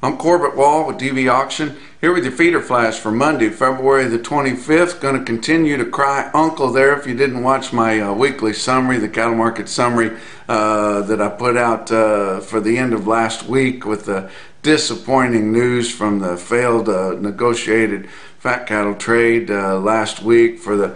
I'm Corbett Wall with DV Auction, here with your feeder flash for Monday, February the 25th. Going to continue to cry uncle there if you didn't watch my weekly summary, the cattle market summary that I put out for the end of last week with the disappointing news from the failed negotiated fat cattle trade last week for the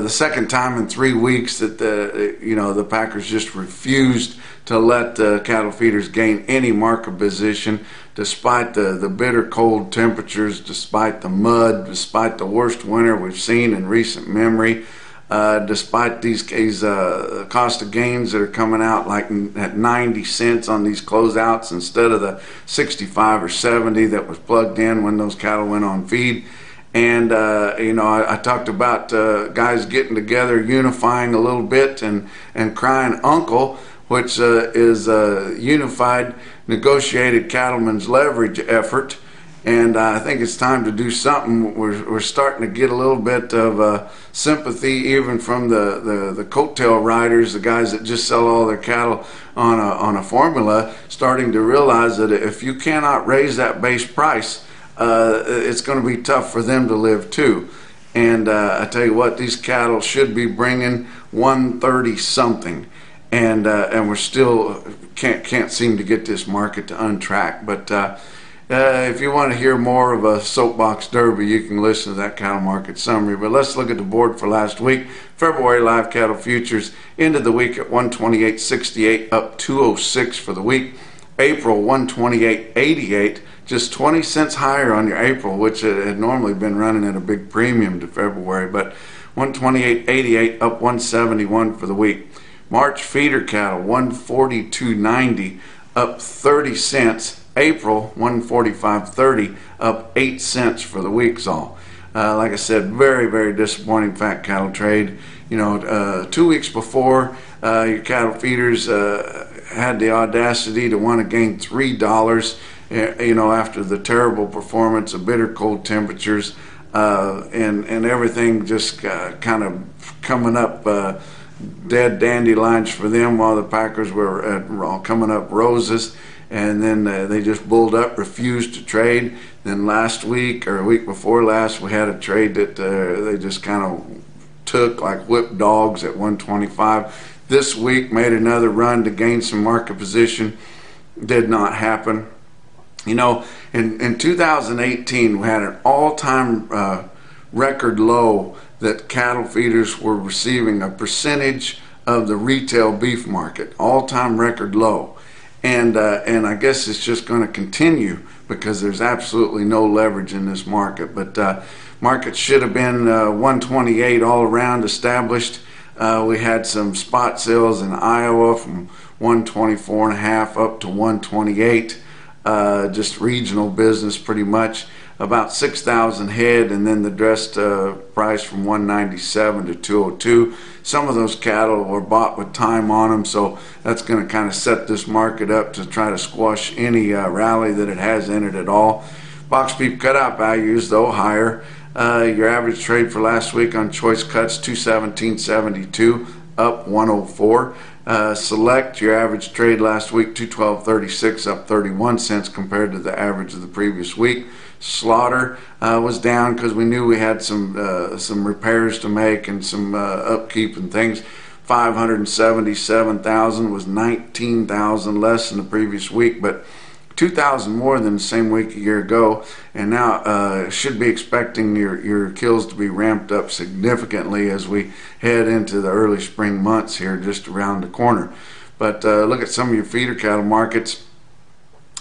second time in 3 weeks that the Packers just refused to let cattle feeders gain any market position, despite the bitter cold temperatures, despite the mud, despite the worst winter we've seen in recent memory, despite these cost of gains that are coming out like at 90 cents on these closeouts instead of the 65 or 70 that was plugged in when those cattle went on feed. And I talked about guys getting together, unifying a little bit, and crying uncle, which is a unified negotiated cattlemen's leverage effort. And I think it's time to do something. We're starting to get a little bit of sympathy even from the coattail riders, the guys that just sell all their cattle on a formula, starting to realize that if you cannot raise that base price, it's going to be tough for them to live too. And I tell you what, these cattle should be bringing 130 something, and we're still can't seem to get this market to untrack. But if you want to hear more of a soapbox derby, you can listen to that cattle market summary. But let's look at the board for last week. February live cattle futures ended the week at 128.68, up 206 for the week. April 128.88, just 20 cents higher on your April, which had normally been running at a big premium to February, but 128.88, up 171 for the week. March feeder cattle 142.90, up 30 cents. April 145.30, up 8 cents for the week's all. Like I said, very, very disappointing fat cattle trade. 2 weeks before, your cattle feeders had the audacity to want to gain $3, after the terrible performance of bitter cold temperatures and everything just kind of coming up dead dandelions for them, while the Packers were coming up roses. And then they just bulled up, refused to trade. Then last week, or a week before last, we had a trade that they just kind of took like whipped dogs at 125. This week made another run to gain some market position. Did not happen. In 2018, we had an all-time record low that cattle feeders were receiving a percentage of the retail beef market. All-time record low. And I guess it's just going to continue because there's absolutely no leverage in this market. But market should have been 128 all around established. We had some spot sales in Iowa from 124.5 up to 128. Just regional business pretty much. About 6,000 head, and then the dressed price from 197 to 202. Some of those cattle were bought with time on them, so that's going to kind of set this market up to try to squash any rally that it has in it at all. Box beef cutout values, though, higher. Your average trade for last week on choice cuts 217.72, up 104. Select, your average trade last week 212.36, up 31 cents compared to the average of the previous week. Slaughter was down because we knew we had some repairs to make and some upkeep and things. 577,000 was 19,000 less than the previous week, but 2,000 more than the same week a year ago. And now should be expecting your kills to be ramped up significantly as we head into the early spring months here just around the corner. But look at some of your feeder cattle markets.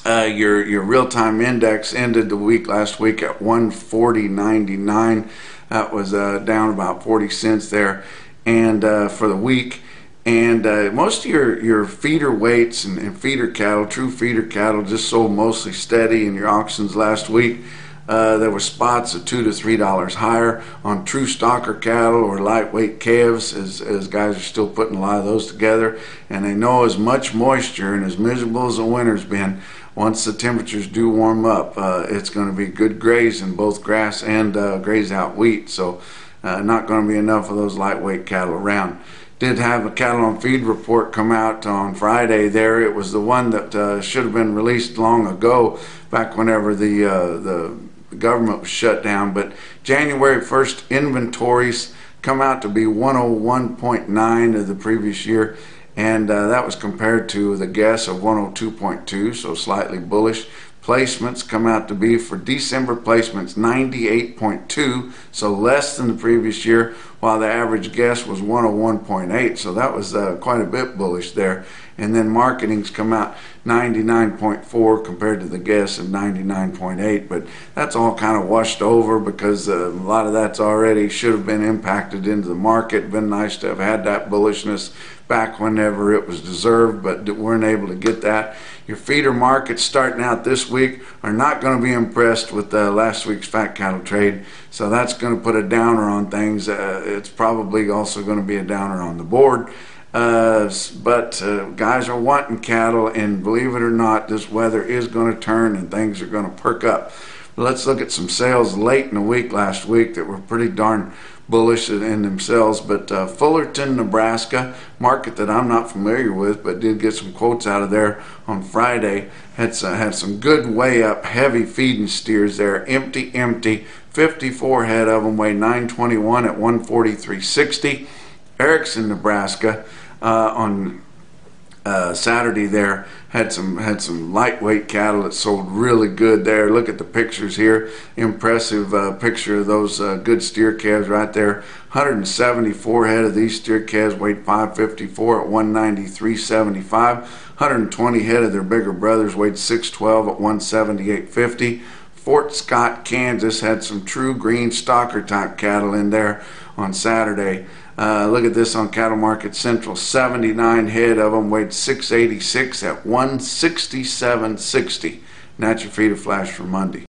Your real-time index ended the week last week at 140.99. That was down about 40 cents there, and for the week. And most of your feeder weights and feeder cattle, true feeder cattle, just sold mostly steady in your auctions last week. There were spots of $2 to $3 higher on true stocker cattle or lightweight calves, as guys are still putting a lot of those together. And they know as much moisture and as miserable as the winter's been, once the temperatures do warm up, it's going to be good grazing, both grass and graze out wheat. So not going to be enough of those lightweight cattle around. did have a cattle on feed report come out on Friday there. It was the one that should have been released long ago, back whenever the government was shut down. But January 1st inventories come out to be 101.9 of the previous year, and that was compared to the guess of 102.2, so slightly bullish. Placements come out to be, for December placements, 98.2, so less than the previous year, while the average guess was 101.8, so that was quite a bit bullish there. And then marketings come out 99.4 compared to the guess of 99.8, but that's all kind of washed over because a lot of that's already should have been impacted into the market. Been nice to have had that bullishness back whenever it was deserved, but weren't able to get that. Your feeder markets starting out this week are not going to be impressed with last week's fat cattle trade, so that's going to put a downer on things. It's probably also going to be a downer on the board. But guys are wanting cattle, and believe it or not, this weather is going to turn and things are going to perk up. But let's look at some sales late in the week last week that were pretty darn bullish in themselves. But Fullerton, Nebraska, market that I'm not familiar with, but did get some quotes out of there on Friday, had some good way up heavy feeding steers there. Empty 54 head of them, weigh 921 at 143.60. Erickson, Nebraska, on Saturday there had some lightweight cattle that sold really good there. Look at the pictures here. Impressive picture of those good steer calves right there. 174 head of these steer calves weighed 554 at 193.75. 120 head of their bigger brothers weighed 612 at 178.50. Fort Scott, Kansas had some true green stalker type cattle in there on Saturday. Look at this on Cattle Market Central. 79 head of them weighed 686 at 167.60. And that's your feeder flash for Monday.